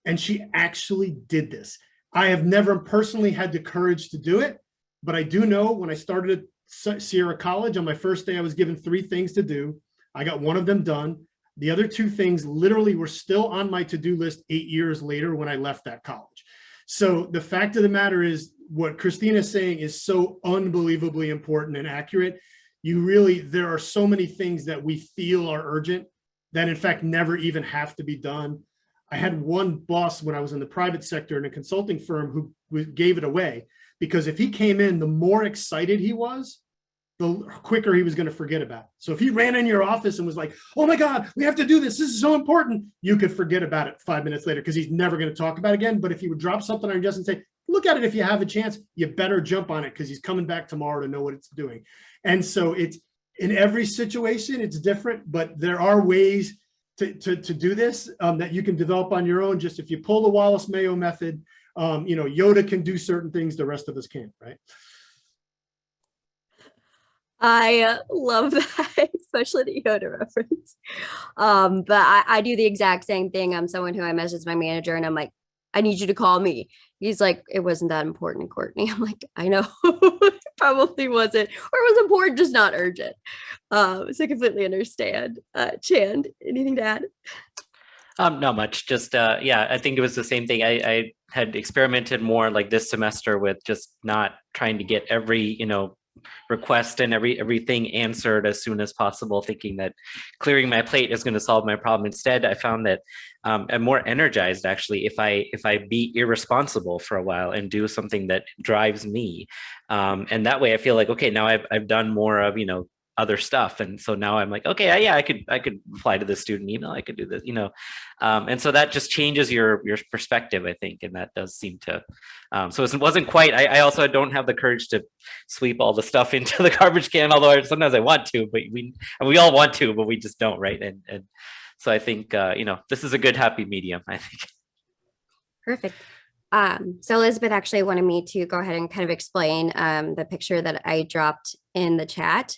And she actually did this. I have never personally had the courage to do it, but I do know when I started at Sierra College, on my first day, I was given 3 things to do. I got one of them done. The other 2 things literally were still on my to-do list 8 years later when I left that college. So the fact of the matter is, what Christina is saying is so unbelievably important and accurate. There are so many things that we feel are urgent that in fact never even have to be done. I had one boss when I was in the private sector in a consulting firm who gave it away, because if he came in, the more excited he was, the quicker he was going to forget about it. So if he ran in your office and was like, oh my God, we have to do this, this is so important, you could forget about it 5 minutes later, because he's never going to talk about it again. But if he would drop something on your desk and say, look at it if you have a chance, you better jump on it, because he's coming back tomorrow to know what it's doing. And so it's, in every situation, it's different, but there are ways to do this that you can develop on your own. Just if you pull the Wallace Mayo method, Yoda can do certain things the rest of us can't, right? I love that, especially the Yoda reference. But I do the exact same thing. I'm someone who I message my manager and I'm like, I need you to call me. He's like, it wasn't that important, Courtney. I'm like, I know. It probably wasn't, or it was important, just not urgent. So I completely understand. Chan, anything to add? Not much. Just yeah, I think it was the same thing. I had experimented more like this semester with just not trying to get every, request and everything answered as soon as possible, thinking that clearing my plate is going to solve my problem. Instead, I found that I'm more energized actually if I be irresponsible for a while and do something that drives me, and that way I feel like, okay, now I've done more of other stuff, and so now I'm like, okay, yeah, I could reply to the student email, I could do this, and so that just changes your perspective, I think, and that does seem to, so it wasn't quite. I also don't have the courage to sweep all the stuff into the garbage can, although sometimes I want to, but we all want to, but we just don't, right? And so I think this is a good happy medium, I think. Perfect. So Elizabeth actually wanted me to go ahead and kind of explain the picture that I dropped in the chat.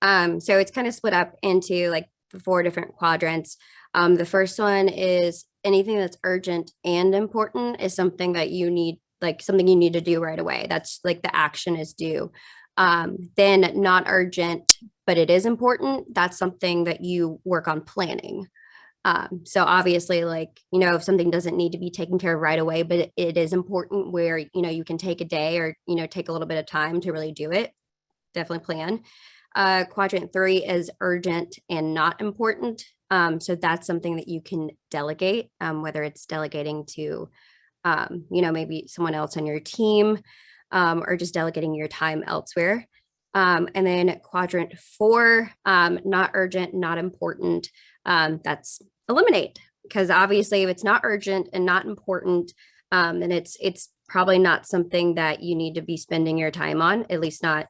So it's kind of split up into like 4 different quadrants. The first one is anything that's urgent and important is something that you need, like something you need to do right away. That's like the action is due. Then not urgent, but it is important. That's something that you work on planning. So obviously, like, if something doesn't need to be taken care of right away, but it is important where, you can take a day or, take a little bit of time to really do it. Definitely plan. Quadrant 3 is urgent and not important. So that's something that you can delegate, whether it's delegating to, maybe someone else on your team, or just delegating your time elsewhere. And then quadrant 4, not urgent, not important. That's eliminate, because obviously if it's not urgent and not important, then it's probably not something that you need to be spending your time on, at least not,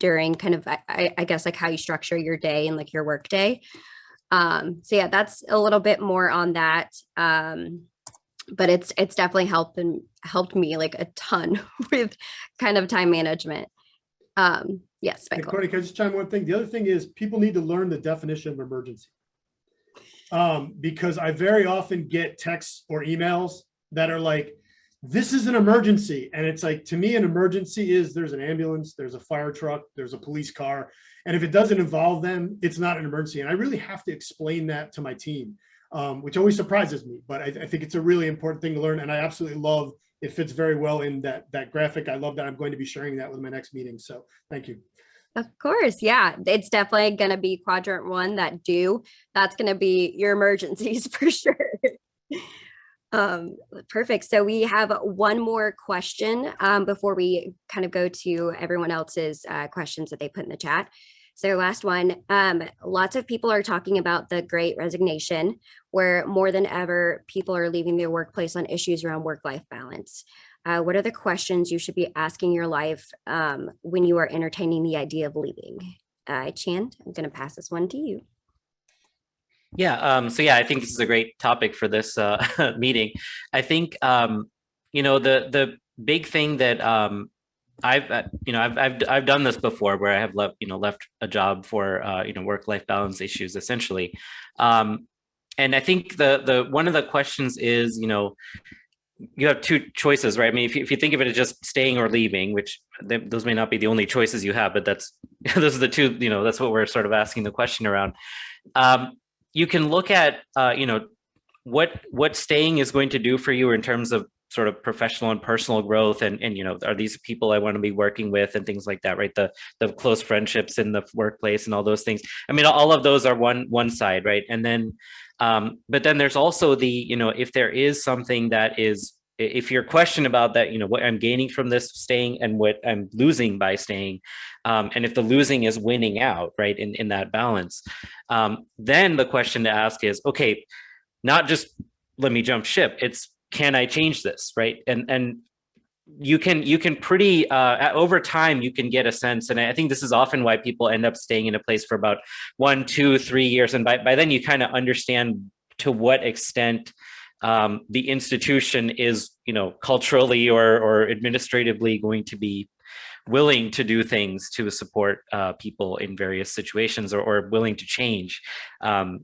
during kind of, I guess, like how you structure your day and like your work day. So yeah, that's a little bit more on that. But it's definitely helped me like a ton with kind of time management. Yes. Hey, Courtney, can I just chime one thing? The other thing is people need to learn the definition of emergency. Because I very often get texts or emails that are like, this is an emergency. And it's like, to me, an emergency is there's an ambulance, there's a fire truck, there's a police car. And if it doesn't involve them, it's not an emergency. And I really have to explain that to my team, which always surprises me. But I think it's a really important thing to learn. And I absolutely love, it fits very well in that graphic. I love that. I'm going to be sharing that with my next meeting. So thank you. Of course. Yeah. It's definitely going to be quadrant 1, that do. That's going to be your emergencies for sure. Perfect. So we have one more question before we kind of go to everyone else's questions that they put in the chat. So last one, lots of people are talking about the Great Resignation, where more than ever, people are leaving their workplace on issues around work-life balance. What are the questions you should be asking your life when you are entertaining the idea of leaving? Chan, I'm going to pass this one to you. Yeah. So yeah, I think this is a great topic for this meeting. I think the big thing that I've done this before, where I have left a job for work-life balance issues essentially, and I think the one of the questions is you have 2 choices, right? I mean, if you think of it as just staying or leaving, which those may not be the only choices you have, but those are the 2. That's what we're sort of asking the question around. You can look at, what staying is going to do for you in terms of sort of professional and personal growth, and are these people I want to be working with and things like that, right? The close friendships in the workplace and all those things. I mean, all of those are one side, right? And then, but then there's also the, if there is something that is, if your question about that, what I'm gaining from this staying and what I'm losing by staying, and if the losing is winning out, right, in that balance, then the question to ask is, okay, not just let me jump ship, it's, can I change this, right? And you can pretty, over time, you can get a sense, and I think this is often why people end up staying in a place for about 1, 2, 3 years, and by then you kind of understand to what extent the institution is, culturally or administratively going to be willing to do things to support people in various situations, or willing to change. And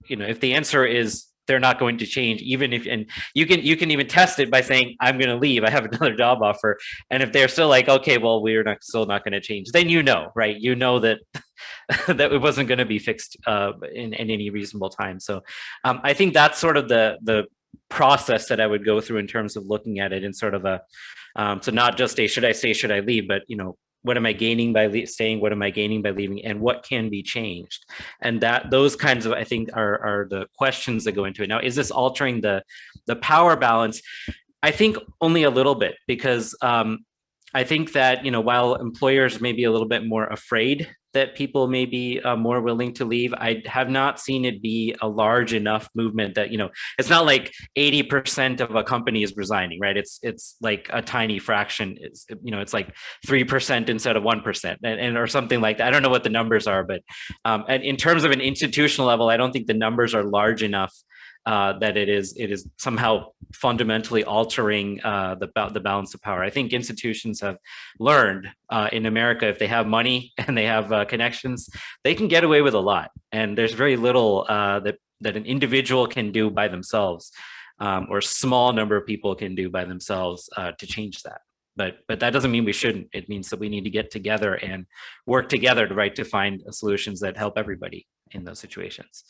if the answer is they're not going to change, even if, and you can even test it by saying, I'm going to leave, I have another job offer. And if they're still like, okay, well, we're still not going to change, then right? That that it wasn't going to be fixed in any reasonable time. So I think that's sort of the process that I would go through in terms of looking at it in sort of a, so not just a, should I stay, should I leave, but what am I gaining by staying? What am I gaining by leaving? And what can be changed? And those kinds of, I think, are the questions that go into it. Now, is this altering the power balance? I think only a little bit, because I think that, while employers may be a little bit more afraid that people may be more willing to leave, I have not seen it be a large enough movement that, it's not like 80% of a company is resigning, right? It's like a tiny fraction. It's like 3% instead of 1% and or something like that. I don't know what the numbers are, but and in terms of an institutional level, I don't think the numbers are large enough that it is somehow fundamentally altering the balance of power. I think institutions have learned in America, if they have money and they have connections, they can get away with a lot. And there's very little that an individual can do by themselves, or a small number of people can do by themselves to change that. But that doesn't mean we shouldn't. It means that we need to get together and work together to find solutions that help everybody in those situations.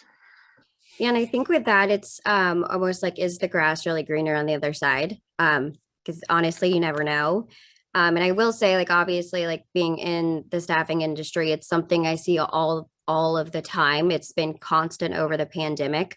Yeah, and I think with that, it's almost like, is the grass really greener on the other side? Because honestly, you never know. And I will say, like, obviously, like being in the staffing industry, it's something I see all of the time. It's been constant over the pandemic.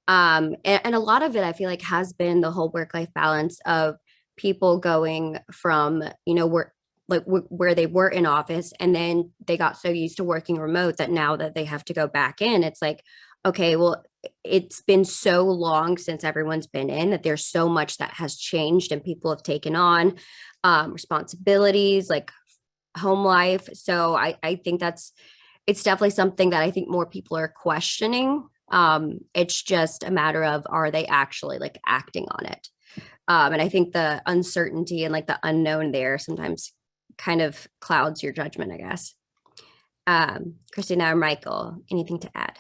And a lot of it, I feel like, has been the whole work-life balance of people going from, where they were in office, and then they got so used to working remote that now that they have to go back in, it's like, okay, well, it's been so long since everyone's been in that there's so much that has changed and people have taken on responsibilities like home life. So I think it's definitely something that I think more people are questioning. It's just a matter of, are they actually like acting on it? And I think the uncertainty and like the unknown there sometimes kind of clouds your judgment, I guess. Christina or Michael, anything to add?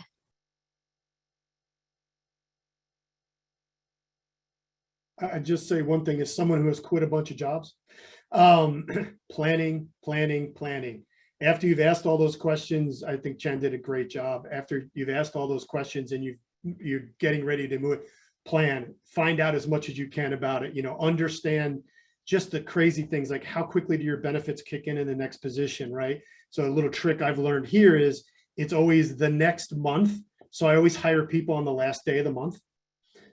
I just say one thing, as someone who has quit a bunch of jobs, planning. After you've asked all those questions, I think Chen did a great job. After you've asked all those questions and you're getting ready to move, plan, find out as much as you can about it, understand just the crazy things, like how quickly do your benefits kick in the next position, right? So a little trick I've learned here is it's always the next month. So I always hire people on the last day of the month.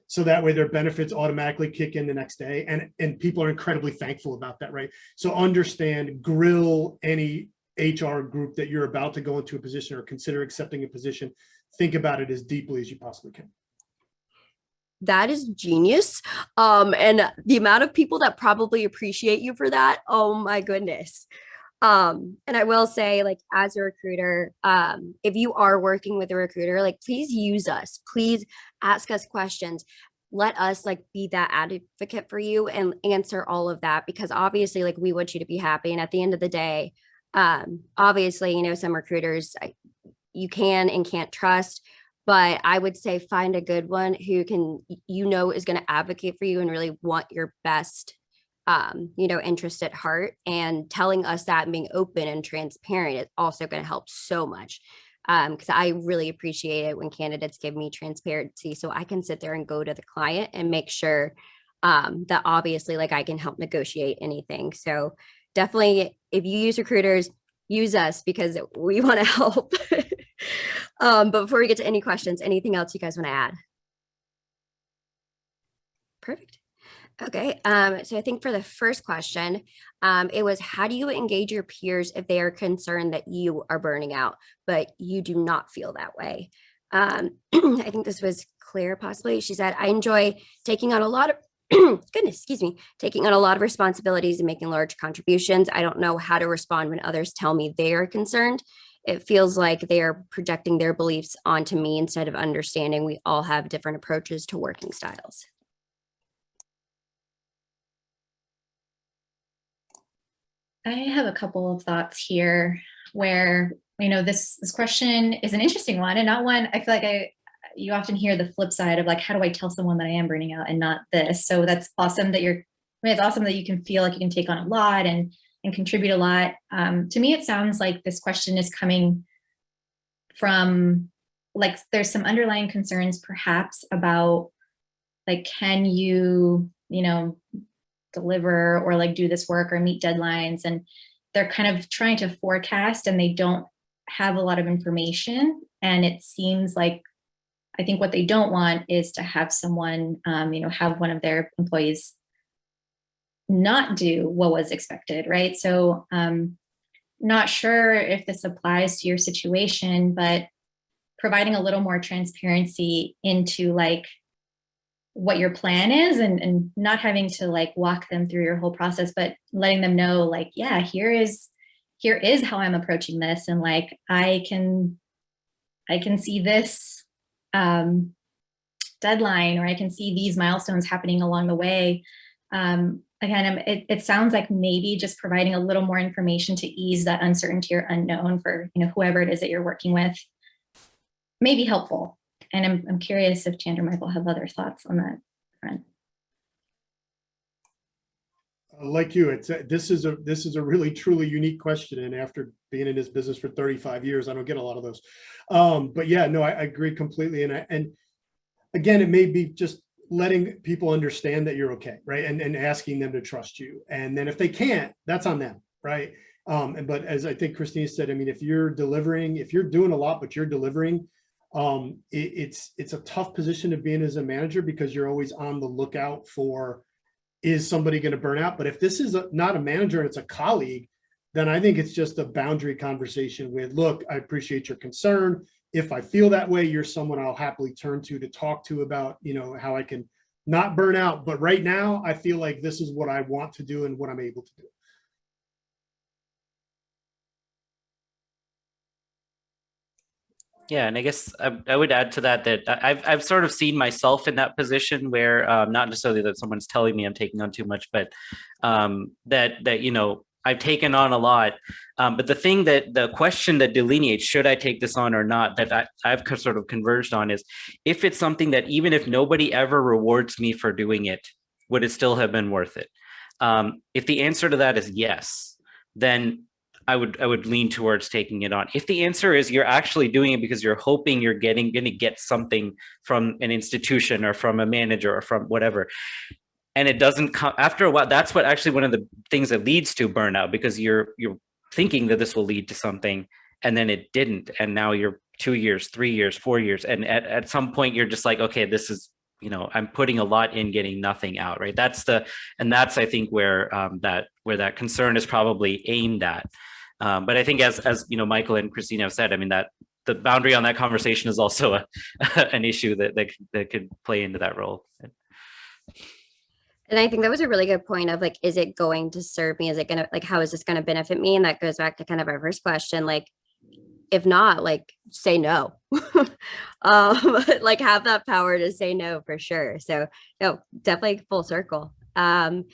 So that way their benefits automatically kick in the next day. And people are incredibly thankful about that, right? So understand, grill any HR group that you're about to go into a position or consider accepting a position. Think about it as deeply as you possibly can. That is genius. And the amount of people that probably appreciate you for that, oh my goodness. And I will say, like, as a recruiter, if you are working with a recruiter, like, please use us, please ask us questions. Let us like be that advocate for you and answer all of that, because obviously, like, we want you to be happy. And at the end of the day, obviously, some recruiters you can and can't trust, but I would say find a good one who can, is going to advocate for you and really want your best interest at heart. And telling us that and being open and transparent is also going to help so much. Because I really appreciate it when candidates give me transparency, so I can sit there and go to the client and make sure that obviously, like, I can help negotiate anything. So definitely, if you use recruiters, use us, because we want to help. But before we get to any questions, anything else you guys want to add? Perfect. Okay, so I think for the first question, it was, how do you engage your peers if they are concerned that you are burning out, but you do not feel that way? I think this was Claire, possibly. She said, I enjoy taking on a lot of, taking on a lot of responsibilities and making large contributions. I don't know how to respond when others tell me they are concerned. It feels like they are projecting their beliefs onto me instead of understanding we all have different approaches to working styles. I have a couple of thoughts here where, this question is an interesting one, and not one I feel like you often hear the flip side of like, how do I tell someone that I am burning out and not this? So that's awesome that it's awesome that you can feel like you can take on a lot and contribute a lot. To me, it sounds like this question is coming from like, there's some underlying concerns perhaps about like, can you deliver or like do this work or meet deadlines? And they're kind of trying to forecast and they don't have a lot of information. And it seems like, I think what they don't want is to have someone, have one of their employees not do what was expected, right? So not sure if this applies to your situation, but providing a little more transparency into like what your plan is and not having to like walk them through your whole process, but letting them know like, yeah, here is how I'm approaching this. And like, I can see this deadline, or I can see these milestones happening along the way. Again, it sounds like maybe just providing a little more information to ease that uncertainty or unknown for whoever it is that you're working with may be helpful. And I'm curious if Chandra or Michael have other thoughts on that front. Like you, this is a really truly unique question, and after being in this business for 35 years, I don't get a lot of those. But yeah, no, I agree completely. And again, it may be just letting people understand that you're okay, right? And asking them to trust you. And then if they can't, that's on them, right? But as I think Christina said, I mean, if you're doing a lot, but you're delivering, it's a tough position to be in as a manager, because you're always on the lookout for, is somebody going to burn out? But if this is not a manager and it's a colleague, then I think it's just a boundary conversation with, look, I appreciate your concern. If I feel that way, you're someone I'll happily turn to talk to about, how I can not burn out. But right now, I feel like this is what I want to do and what I'm able to do. Yeah, and I guess I would add to that I've sort of seen myself in that position where not necessarily that someone's telling me I'm taking on too much, but that I've taken on a lot. But the question that delineates should I take this on or not, that I've sort of converged on, is if it's something that even if nobody ever rewards me for doing it, would it still have been worth it? If the answer to that is yes, then I would lean towards taking it on. If the answer is you're actually doing it because you're hoping you're going to get something from an institution or from a manager or from whatever, and it doesn't come after a while, that's what actually one of the things that leads to burnout, because you're thinking that this will lead to something and then it didn't. And now you're 2 years, 3 years, 4 years. And at some point you're just like, okay, this is, I'm putting a lot in, getting nothing out, right? That's I think where that concern is probably aimed at. But I think as Michael and Christina have said, I mean, that the boundary on that conversation is also an issue that could play into that role. And I think that was a really good point of like, is it going to serve me? Is it going to, like, how is this going to benefit me? And that goes back to kind of our first question. Like, if not, like, say no. Like, have that power to say no for sure. So no, definitely full circle. And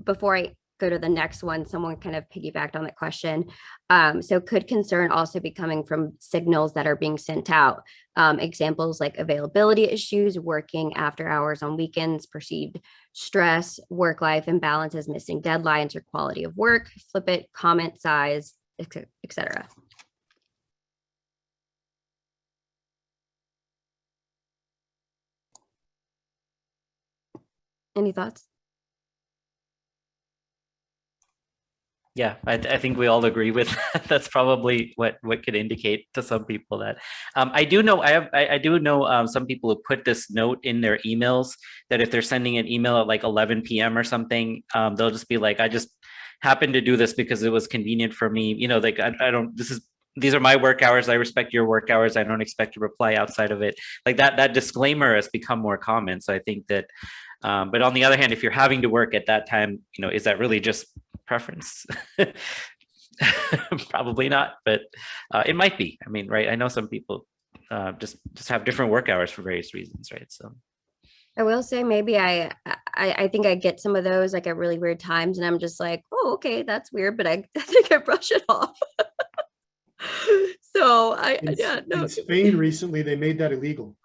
before I go to the next one, someone kind of piggybacked on that question. So could concern also be coming from signals that are being sent out? Examples like availability issues, working after hours on weekends, perceived stress, work-life imbalances, missing deadlines or quality of work, flip it, comment size, etc. Any thoughts? Yeah, I think we all agree with that. That's probably what could indicate to some people that I do know some people who put this note in their emails that if they're sending an email at like 11 p.m. or something, they'll just be like, I just happened to do this because it was convenient for me. Like I don't, these are my work hours. I respect your work hours. I don't expect to reply outside of it. Like that disclaimer has become more common. So I think that, but on the other hand, if you're having to work at that time, is that really just preference? Probably not, but it might be. I mean, right? I know some people just have different work hours for various reasons, right? So I will say maybe I think I get some of those like at really weird times, and I'm just like, oh, okay, that's weird, but I think I brush it off. So So In Spain recently, they made that illegal.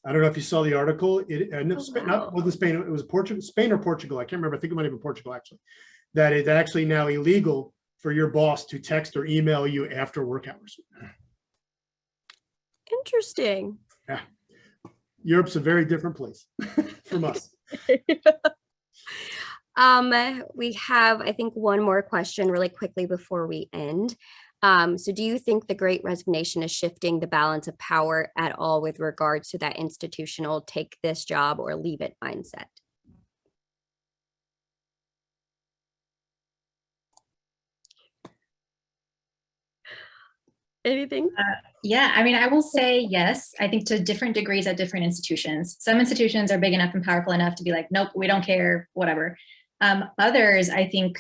I don't know if you saw the article. Wasn't Spain. It was Portugal, Spain or Portugal. I can't remember. I think it might have been Portugal actually. That it's actually now illegal for your boss to text or email you after work hours. Interesting. Yeah, Europe's a very different place from us. We have, I think, one more question really quickly before we end. So do you think the Great Resignation is shifting the balance of power at all with regards to that institutional take this job or leave it mindset? Anything? Yeah, I mean, I will say yes, I think to different degrees at different institutions. Some institutions are big enough and powerful enough to be like, nope, we don't care, whatever. Others, I think,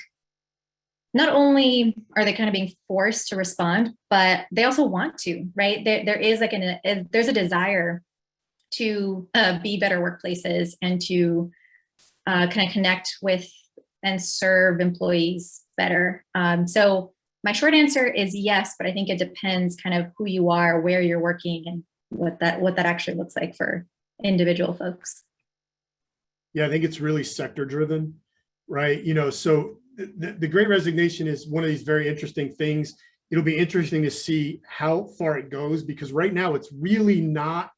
not only are they kind of being forced to respond, but they also want to, right? There is like there's a desire to be better workplaces and to kind of connect with and serve employees better. So my short answer is yes, but I think it depends kind of who you are, where you're working, and what that actually looks like for individual folks. Yeah, I think it's really sector driven, right? So the Great Resignation is one of these very interesting things. It'll be interesting to see how far it goes, because right now it's really not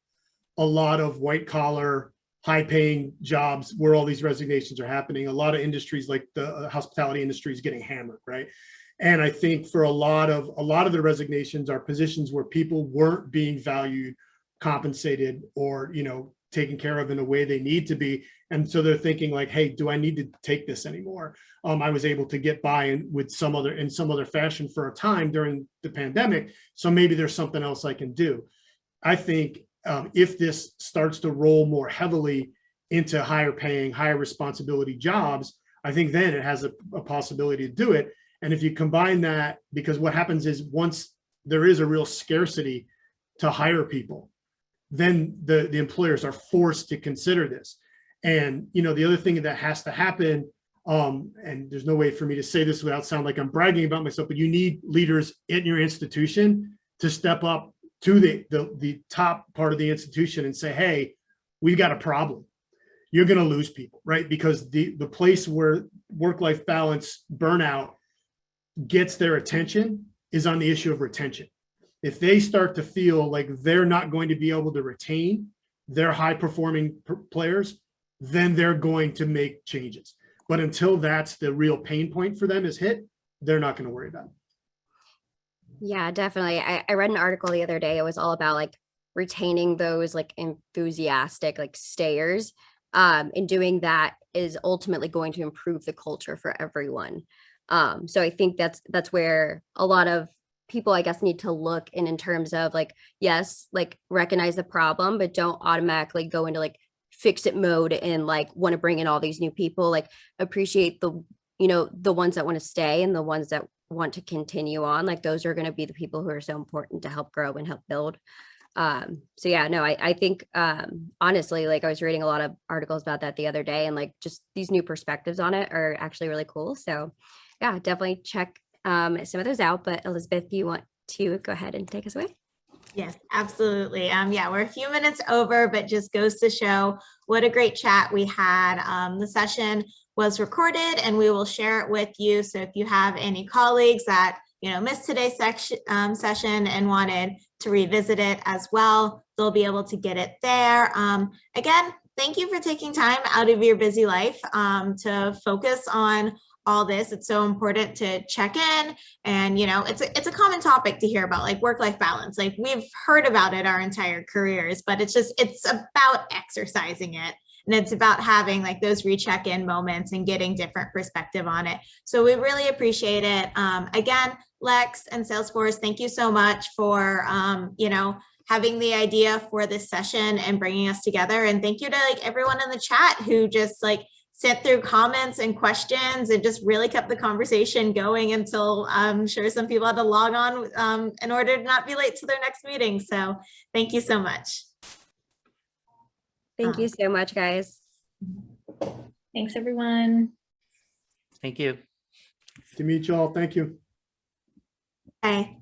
a lot of white collar, high paying jobs where all these resignations are happening. A lot of industries like the hospitality industry is getting hammered, right? And I think for a lot of the resignations are positions where people weren't being valued, compensated, or, taken care of in a way they need to be. And so they're thinking like, hey, do I need to take this anymore? I was able to get by in some other fashion for a time during the pandemic. So maybe there's something else I can do. I think if this starts to roll more heavily into higher paying, higher responsibility jobs, I think then it has a possibility to do it. And if you combine that, because what happens is once there is a real scarcity to hire people, then the employers are forced to consider this. And, the other thing that has to happen, and there's no way for me to say this without sound like I'm bragging about myself, but you need leaders in your institution to step up to the top part of the institution and say, hey, we've got a problem. You're going to lose people, right? Because the place where work-life balance burnout gets their attention is on the issue of retention. If they start to feel like they're not going to be able to retain their high performing players, then they're going to make changes. But until that's the real pain point for them is hit, they're not going to worry about it. Yeah, definitely. I read an article the other day. It was all about like retaining those like enthusiastic like stayers. And doing that is ultimately going to improve the culture for everyone. So I think that's where a lot of people, I guess, need to look in terms of like, yes, like recognize the problem, but don't automatically go into like fix it mode and like want to bring in all these new people. Like appreciate the ones that want to stay and the ones that want to continue on. Like those are going to be the people who are so important to help grow and help build. So yeah, no, I think honestly, like I was reading a lot of articles about that the other day, and like just these new perspectives on it are actually really cool. So yeah, definitely check some of those out. But Elizabeth, do you want to go ahead and take us away? Yes, absolutely. Yeah, we're a few minutes over, but just goes to show what a great chat we had. The session was recorded and we will share it with you. So if you have any colleagues that missed today's session and wanted to revisit it as well, they'll be able to get it there. Again, thank you for taking time out of your busy life to focus on all this. It's so important to check in, and it's a common topic to hear about, like work-life balance. Like we've heard about it our entire careers, but it's about exercising it. And it's about having like those recheck-in moments and getting different perspective on it. So we really appreciate it. Again, Lex and Salesforce, thank you so much for, having the idea for this session and bringing us together. And thank you to like everyone in the chat who just like sent through comments and questions and just really kept the conversation going until I'm sure some people had to log on in order to not be late to their next meeting. So thank you so much. Thank you so much, guys. Thanks, everyone. Thank you. To meet you all. Thank you. Bye.